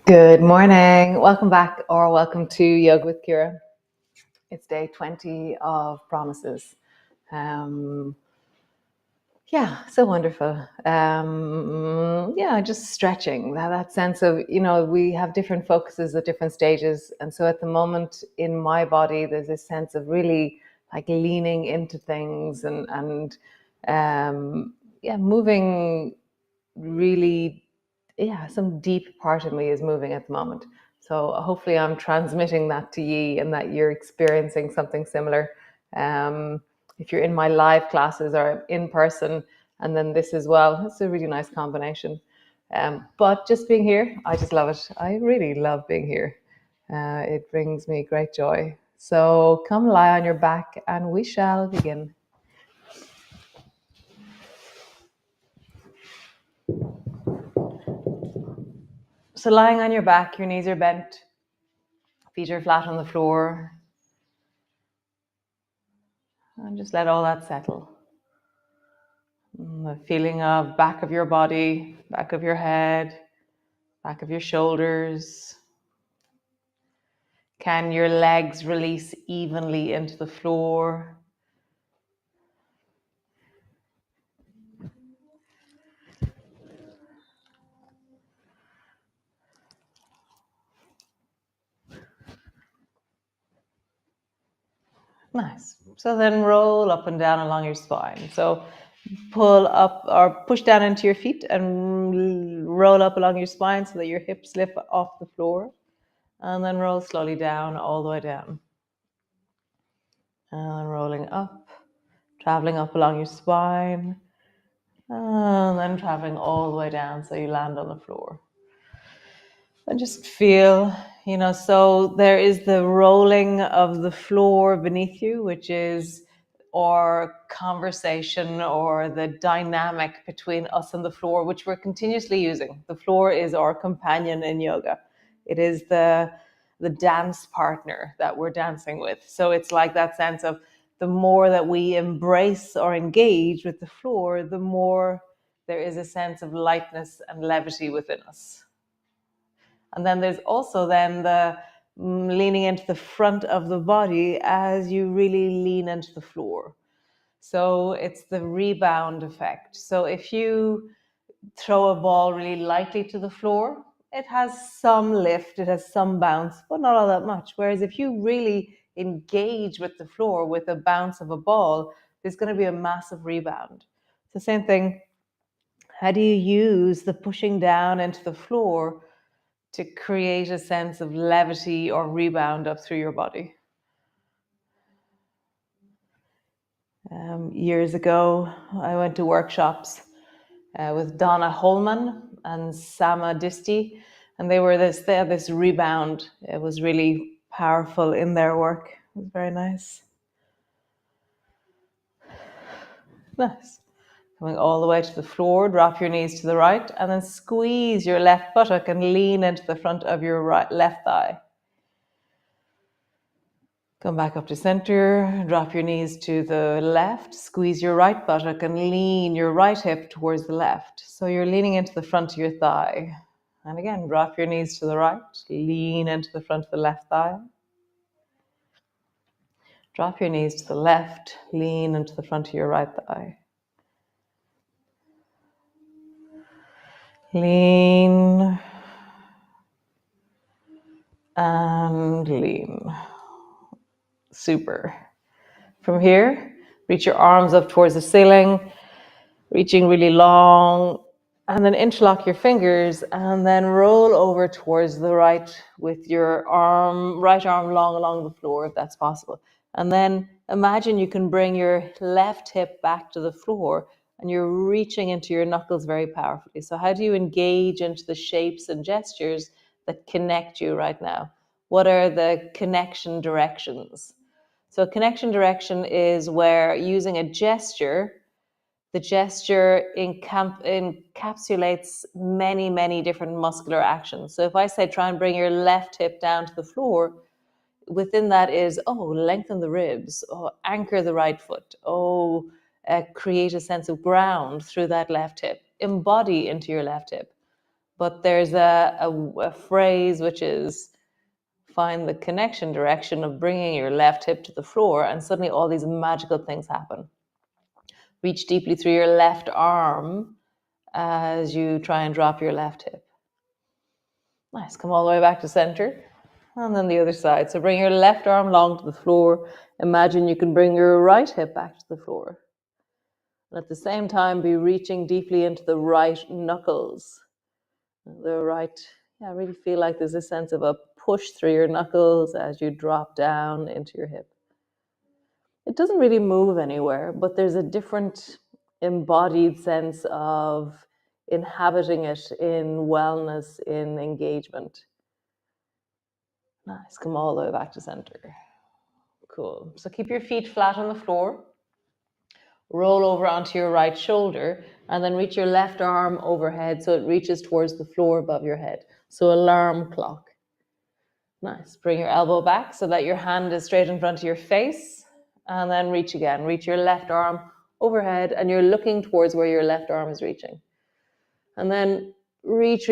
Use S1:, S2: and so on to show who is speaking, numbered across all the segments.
S1: Good morning. Welcome back or welcome to Yoga with Ciara. It's day 20 of promises. So wonderful. Just stretching that sense of, we have different focuses at different stages. And so at the moment in my body, there's this sense of really like leaning into things and moving really, some deep part of me is moving at the moment. So hopefully I'm transmitting that to you and that you're experiencing something similar. If you're in my live classes or in person, and then this as well, it's a really nice combination. But just being here, I just love it. I really love being here. It brings me great joy. So come lie on your back and we shall begin. So lying on your back, your knees are bent, feet are flat on the floor, and just let all that settle. The feeling of back of your body, back of your head, back of your shoulders. Can your legs release evenly into the floor? Nice. So then roll up and down along your spine. So pull up or push down into your feet and roll up along your spine so that your hips lift off the floor. And then roll slowly down, all the way down. And rolling up, traveling up along your spine. And then traveling all the way down so you land on the floor. And just feel, so there is the rolling of the floor beneath you, which is our conversation or the dynamic between us and the floor, which we're continuously using. The floor is our companion in yoga. It is the dance partner that we're dancing with. So it's like that sense of the more that we embrace or engage with the floor, the more there is a sense of lightness and levity within us. And then there's also then the leaning into the front of the body as you really lean into the floor. So it's the rebound effect. So if you throw a ball really lightly to the floor, it has some lift, it has some bounce, but not all that much. Whereas if you really engage with the floor with a bounce of a ball, there's going to be a massive rebound. It's the same thing. How do you use the pushing down into the floor to create a sense of levity or rebound up through your body? Years ago, I went to workshops with Donna Holman and Sama Disti, and they had this rebound. It was really powerful in their work. It was very nice. Nice. Coming all the way to the floor, drop your knees to the right, and then squeeze your left buttock and lean into the front of your left thigh. Come back up to center, drop your knees to the left, squeeze your right buttock and lean your right hip towards the left. So you're leaning into the front of your thigh. And again, drop your knees to the right, lean into the front of the left thigh. Drop your knees to the left, lean into the front of your right thigh. Lean and lean. Super. From here, reach your arms up towards the ceiling, reaching really long, and then interlock your fingers and then roll over towards the right with your right arm long along the floor if that's possible. And then imagine you can bring your left hip back to the floor and you're reaching into your knuckles very powerfully. So how do you engage into the shapes and gestures that connect you right now? What are the connection directions? So a connection direction is where using a gesture, the gesture encapsulates many, many different muscular actions. So if I say try and bring your left hip down to the floor, within that is, lengthen the ribs, anchor the right foot, create a sense of ground through that left hip, embody into your left hip. But there's a phrase which is find the connection direction of bringing your left hip to the floor, and suddenly all these magical things happen. Reach deeply through your left arm as you try and drop your left hip. Nice. Come all the way back to center. And then the other side. So bring your left arm long to the floor. Imagine you can bring your right hip back to the floor. And at the same time, be reaching deeply into the right knuckles. The right, yeah, really feel like there's a sense of a push through your knuckles as you drop down into your hip. It doesn't really move anywhere, but there's a different embodied sense of inhabiting it in wellness, in engagement. Nice. Come all the way back to center. Cool. So keep your feet flat on the floor. Roll over onto your right shoulder and then reach your left arm overhead so it reaches towards the floor above your head. So alarm clock. Nice. Bring your elbow back so that your hand is straight in front of your face, and then reach again. Reach your left arm overhead and you're looking towards where your left arm is reaching. And then reach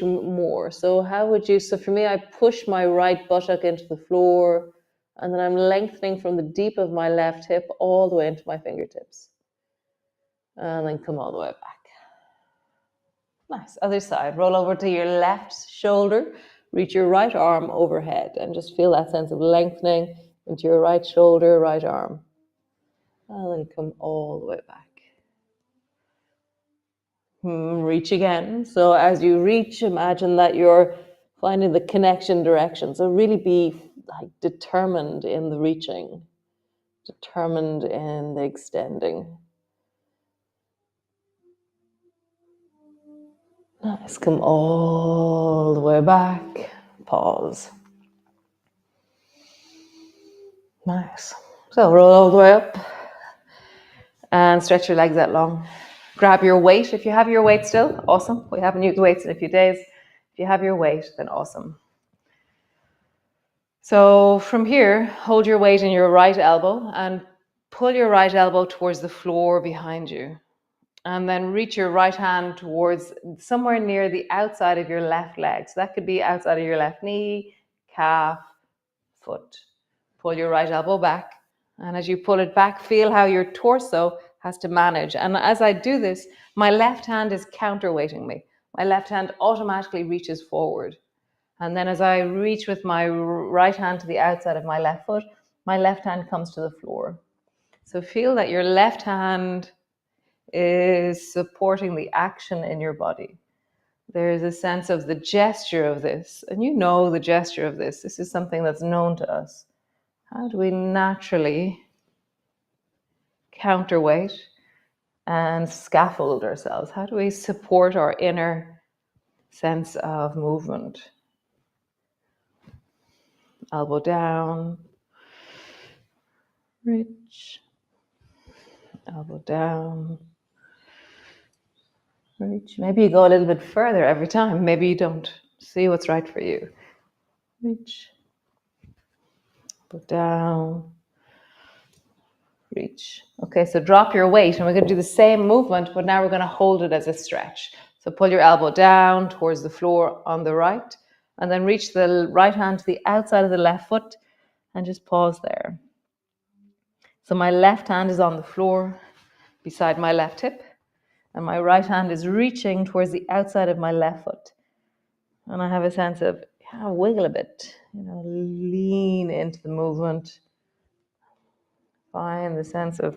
S1: more. So how would you, so for me, I push my right buttock into the floor, and then I'm lengthening from the deep of my left hip all the way into my fingertips. And then come all the way back. Nice. Other side. Roll over to your left shoulder. Reach your right arm overhead and just feel that sense of lengthening into your right shoulder, right arm. And then come all the way back. Reach again. So as you reach, imagine that you're finding the connection direction. So really be like determined in the reaching, determined in the extending. Nice. Come all the way back. Pause. Nice. So roll all the way up and stretch your legs out long. Grab your weight. If you have your weight still, awesome. We haven't used weights in a few days. If you have your weight, then awesome. So from here, hold your weight in your right elbow and pull your right elbow towards the floor behind you. And then reach your right hand towards somewhere near the outside of your left leg. So that could be outside of your left knee, calf, foot. Pull your right elbow back. And as you pull it back, feel how your torso has to manage. And as I do this, my left hand is counterweighting me. My left hand automatically reaches forward. And then as I reach with my right hand to the outside of my left foot, my left hand comes to the floor. So feel that your left hand is supporting the action in your body. There is a sense of the gesture of this, and you know the gesture of this. This is something that's known to us. How do we naturally counterweight and scaffold ourselves? How do we support our inner sense of movement? Elbow down, reach, elbow down, reach. Maybe you go a little bit further every time. Maybe you don't. See what's right for you. Reach, elbow down, reach. Okay, so drop your weight and we're going to do the same movement, but now we're going to hold it as a stretch. So pull your elbow down towards the floor on the right, and then reach the right hand to the outside of the left foot and just pause there. So my left hand is on the floor beside my left hip, and my right hand is reaching towards the outside of my left foot. And I have a sense of, wiggle a bit, lean into the movement. Find the sense of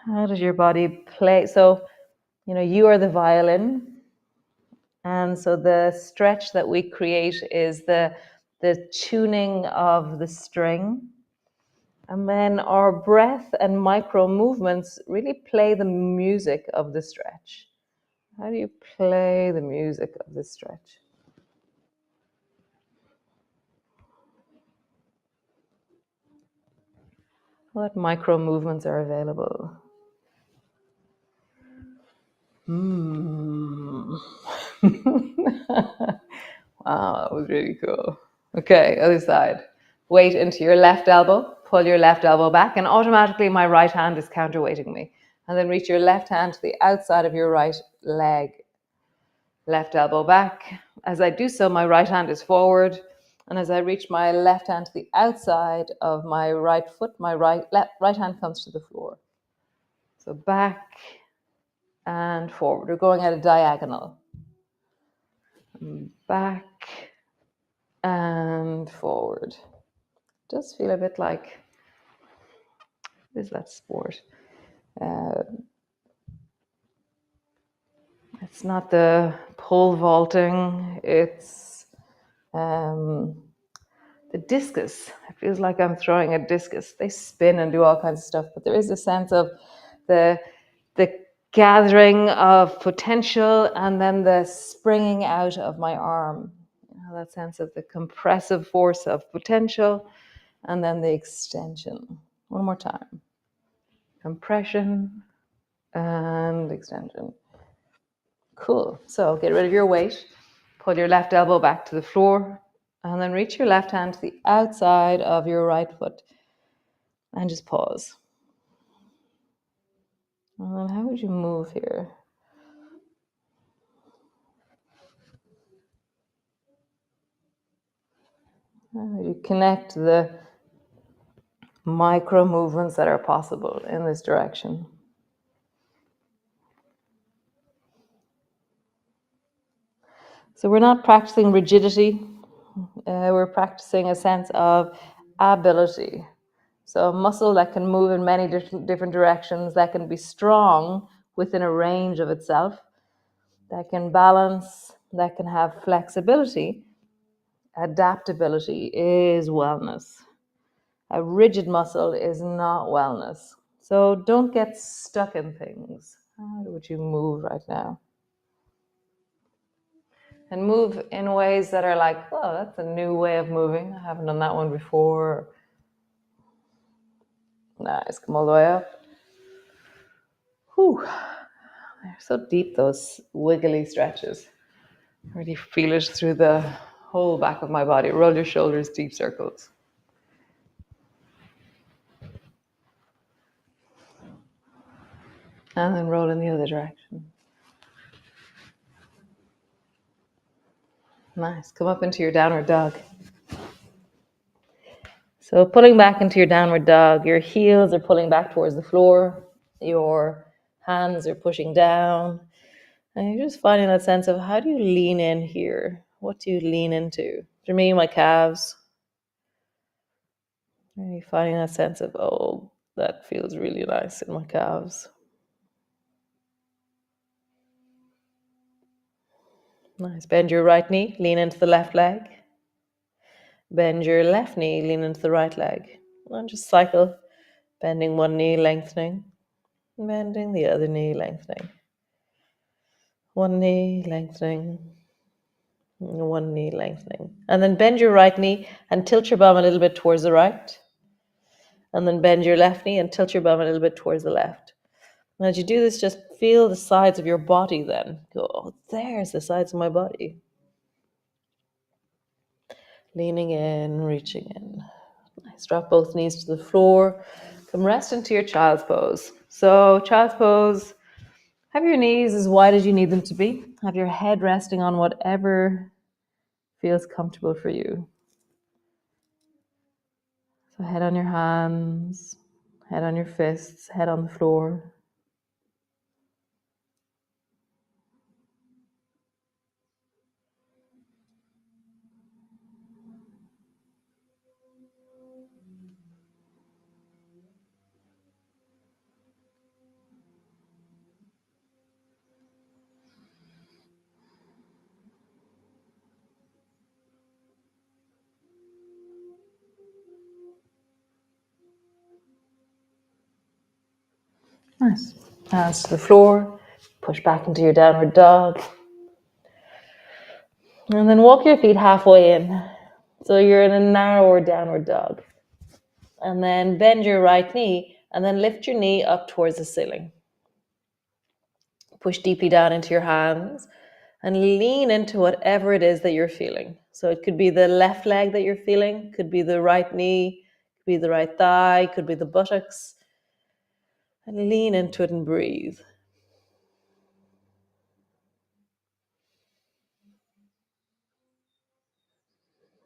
S1: how does your body play. So, you are the violin. And so the stretch that we create is the tuning of the string. And then our breath and micro movements really play the music of the stretch. How do you play the music of the stretch? What micro movements are available? Wow, that was really cool. Okay, other side. Weight into your left elbow. Pull your left elbow back, and automatically my right hand is counterweighting me. And then reach your left hand to the outside of your right leg. Left elbow back. As I do so, my right hand is forward. And as I reach my left hand to the outside of my right foot, my right hand comes to the floor. So back and forward. We're going at a diagonal. Back and forward. Does feel a bit like, what is that sport? It's not the pole vaulting, it's the discus. It feels like I'm throwing a discus. They spin and do all kinds of stuff, but there is a sense of the gathering of potential and then the springing out of my arm. You know, that sense of the compressive force of potential and then the extension. One more time. Compression and extension. Cool. So get rid of your weight. Pull your left elbow back to the floor and then reach your left hand to the outside of your right foot and just pause. And then how would you move here? How would you connect the micro movements that are possible in this direction? So we're not practicing rigidity. We're practicing a sense of ability. So a muscle that can move in many different directions, that can be strong within a range of itself, that can balance, that can have flexibility, adaptability is wellness. A rigid muscle is not wellness. So don't get stuck in things. How would you move right now? And move in ways that are like, well, that's a new way of moving. I haven't done that one before. Nice, come all the way up. Whew. They're so deep, those wiggly stretches. Really feel it through the whole back of my body. Roll your shoulders, deep circles. And then roll in the other direction. Nice. Come up into your downward dog. So pulling back into your downward dog, your heels are pulling back towards the floor. Your hands are pushing down. And you're just finding that sense of how do you lean in here? What do you lean into? For me, my calves. Really finding that sense of, oh, that feels really nice in my calves. Nice. Bend your right knee, lean into the left leg. Bend your left knee, lean into the right leg. And just cycle, bending one knee, lengthening. Bending the other knee, lengthening. One knee, lengthening. One knee, lengthening. And then bend your right knee and tilt your bum a little bit towards the right. And then bend your left knee and tilt your bum a little bit towards the left. And as you do this, just feel the sides of your body then. Go, oh, there's the sides of my body. Leaning in, reaching in. Nice. Drop both knees to the floor. Come rest into your child's pose. So child's pose, have your knees as wide as you need them to be. Have your head resting on whatever feels comfortable for you. So head on your hands, head on your fists, head on the floor. Nice. Hands to the floor. Push back into your downward dog. And then walk your feet halfway in. So you're in a narrower downward dog. And then bend your right knee and then lift your knee up towards the ceiling. Push deeply down into your hands and lean into whatever it is that you're feeling. So it could be the left leg that you're feeling, could be the right knee, could be the right thigh, could be the buttocks. And lean into it and breathe.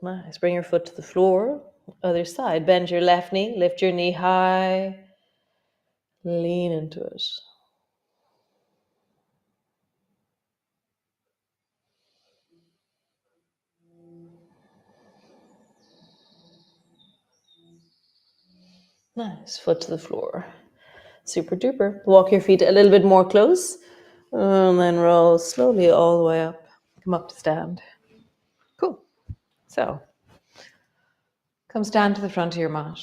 S1: Nice. Bring your foot to the floor. Other side. Bend your left knee. Lift your knee high. Lean into it. Nice. Foot to the floor. Super duper. Walk your feet a little bit more close. And then roll slowly all the way up. Come up to stand. Cool. So, come stand to the front of your mat.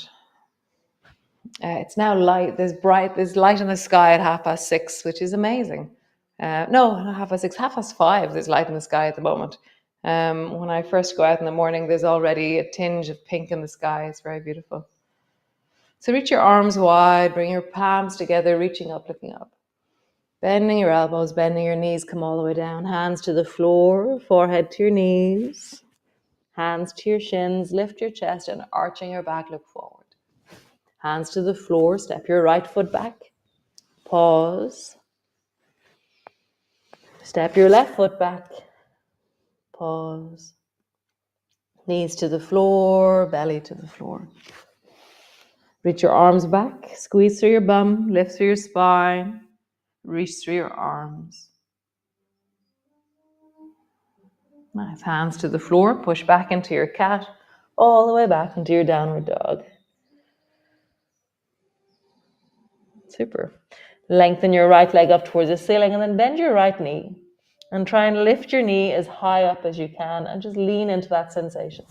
S1: It's now light. There's light in the sky at 6:30, which is amazing. No, not 6:30, 5:30. There's light in the sky at the moment. When I first go out in the morning, there's already a tinge of pink in the sky. It's very beautiful. So reach your arms wide, bring your palms together, reaching up, looking up. Bending your elbows, bending your knees, come all the way down. Hands to the floor, forehead to your knees. Hands to your shins, lift your chest and arching your back, look forward. Hands to the floor, step your right foot back. Pause. Step your left foot back. Pause. Knees to the floor, belly to the floor. Reach your arms back, squeeze through your bum, lift through your spine, reach through your arms. Nice. Hands to the floor, push back into your cat, all the way back into your downward dog. Super. Lengthen your right leg up towards the ceiling and then bend your right knee. And try and lift your knee as high up as you can and just lean into that sensation.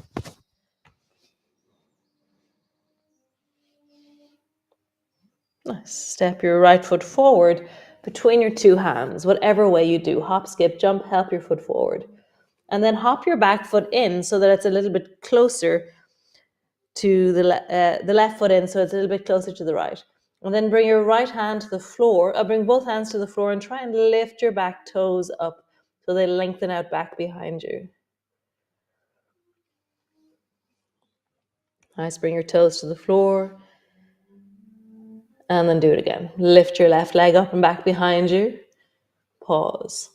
S1: Nice. Step your right foot forward between your two hands, whatever way you do. Hop, skip, jump, help your foot forward. And then hop your back foot in so that it's a little bit closer to the left foot in, so it's a little bit closer to the right. And then bring your right hand to the floor, bring both hands to the floor and try and lift your back toes up so they lengthen out back behind you. Nice, bring your toes to the floor. And then do it again. Lift your left leg up and back behind you. Pause.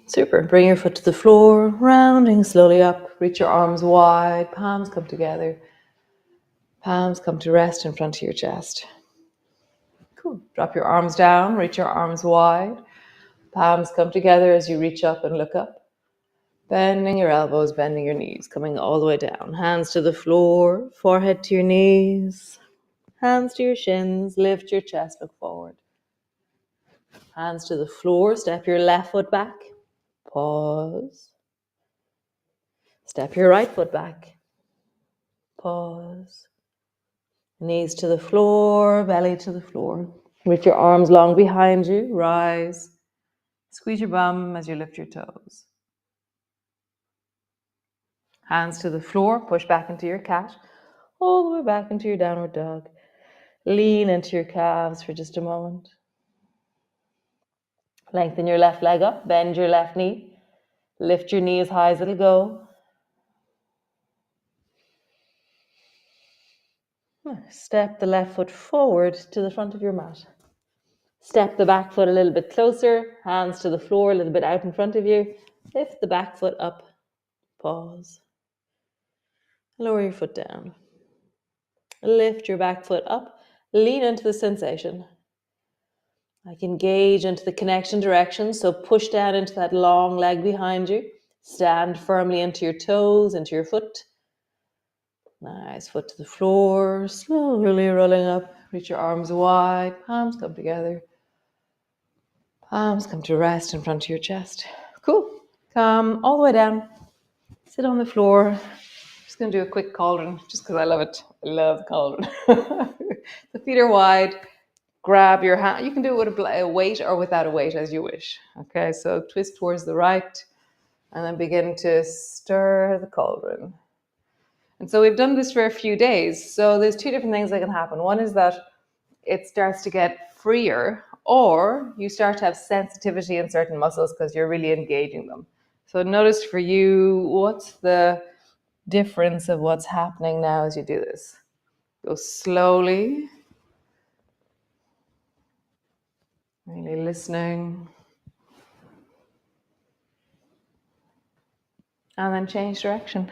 S1: Super. Bring your foot to the floor, rounding slowly up. Reach your arms wide, palms come together. Palms come to rest in front of your chest. Cool. Drop your arms down, reach your arms wide. Palms come together as you reach up and look up. Bending your elbows, bending your knees, coming all the way down. Hands to the floor, forehead to your knees. Hands to your shins, lift your chest, look forward. Hands to the floor, step your left foot back. Pause. Step your right foot back. Pause. Knees to the floor, belly to the floor. Reach your arms long behind you. Rise. Squeeze your bum as you lift your toes. Hands to the floor. Push back into your cat. All the way back into your downward dog. Lean into your calves for just a moment. Lengthen your left leg up. Bend your left knee. Lift your knee as high as it'll go. Step the left foot forward to the front of your mat. Step the back foot a little bit closer, hands to the floor a little bit out in front of you. Lift the back foot up, pause. Lower your foot down. Lift your back foot up, lean into the sensation. I can engage into the connection direction, so push down into that long leg behind you. Stand firmly into your toes, into your foot. Nice, foot to the floor, slowly rolling up. Reach your arms wide, palms come together. Palms come to rest in front of your chest. Cool. Come all the way down. Sit on the floor. Just going to do a quick cauldron just because I love it. I love the cauldron. The feet are wide. Grab your hand. You can do it with a weight or without a weight as you wish. Okay, so twist towards the right and then begin to stir the cauldron. And so we've done this for a few days. So there's two different things that can happen. One is that it starts to get freer, or you start to have sensitivity in certain muscles because you're really engaging them. So notice for you, what's the difference of what's happening now as you do this? Go slowly, really listening. And then change direction.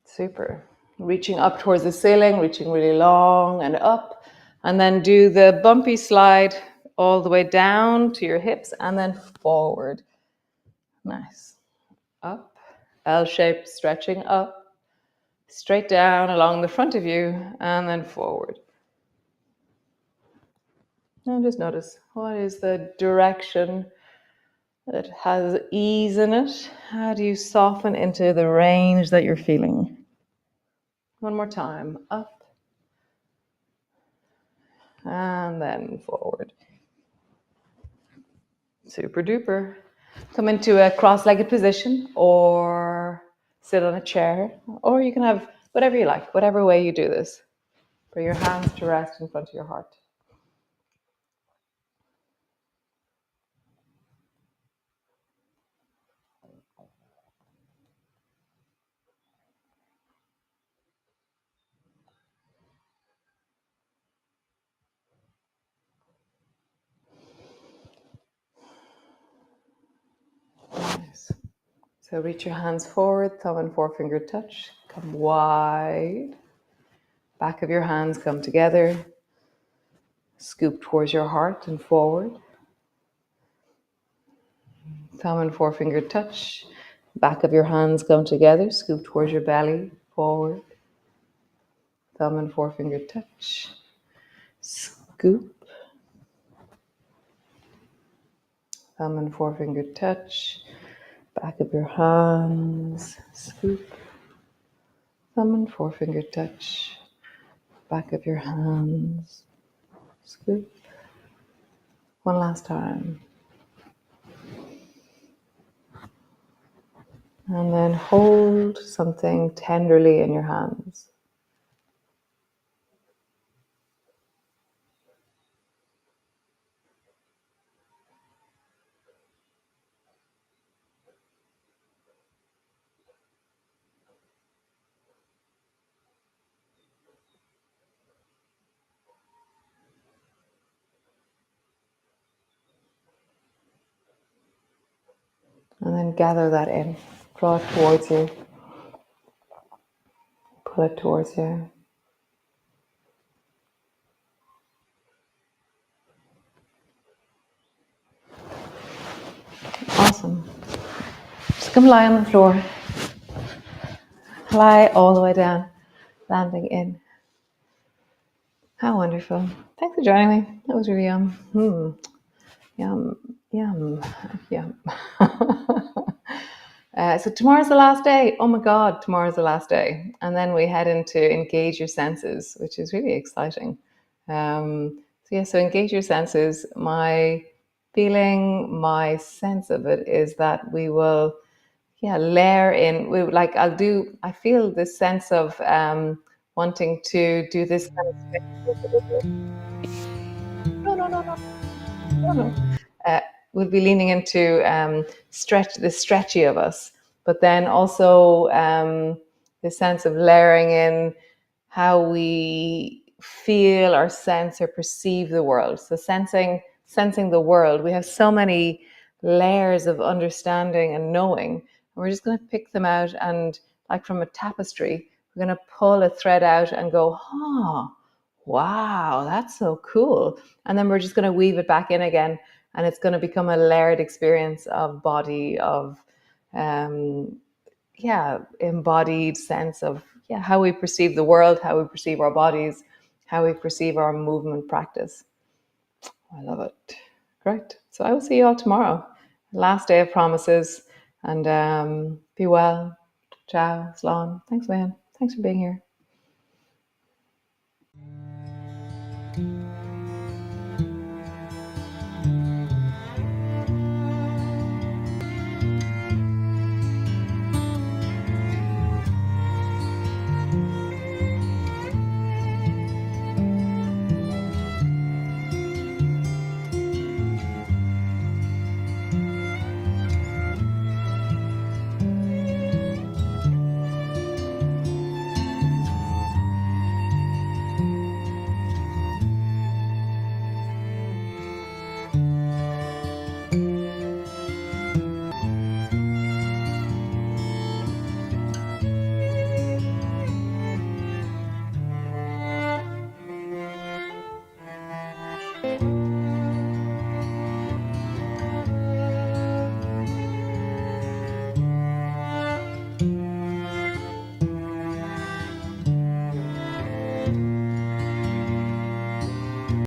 S1: Super. Reaching up towards the ceiling, reaching really long and up. And then do the bumpy slide all the way down to your hips and then forward. Nice. Up. L shape, stretching up. Straight down along the front of you and then forward. Now just notice, what is the direction that has ease in it? How do you soften into the range that you're feeling? One more time. Up and then forward. Super duper. Come into a cross-legged position or sit on a chair, or you can have whatever you like, whatever way you do this. For your hands to rest in front of your heart. Nice. So reach your hands forward, thumb and forefinger touch, come wide. Back of your hands come together. Scoop towards your heart and forward. Thumb and forefinger touch. Back of your hands come together. Scoop towards your belly, forward. Thumb and forefinger touch. Scoop. Thumb and forefinger touch. Back of your hands. Scoop. Thumb and forefinger touch. Back of your hands. Scoop. One last time. And then hold something tenderly in your hands. And then gather that in. Draw it towards you. Pull it towards you. Awesome. Just come lie on the floor. Lie all the way down, landing in. How wonderful. Thanks for joining me. That was really yum. Yum, yum, yum. So tomorrow's the last day. Oh my God, tomorrow's the last day. And then we head into engage your senses, which is really exciting. So engage your senses. My feeling, my sense of it is that we will, layer in. I feel this sense of wanting to do this kind of. No. We'll be leaning into the stretchy of us, but then also the sense of layering in how we feel or sense or perceive the world. So sensing the world. We have so many layers of understanding and knowing, and we're just going to pick them out, and like from a tapestry, we're going to pull a thread out and go, wow, that's so cool. And then we're just going to weave it back in again, and it's going to become a layered experience of body, of embodied sense of how we perceive the world, how we perceive our bodies, how we perceive our movement practice. I love it. Great. So I will see you all tomorrow. Last day of promises, and be well. Ciao, Slán. Thanks, man. Thanks for being here.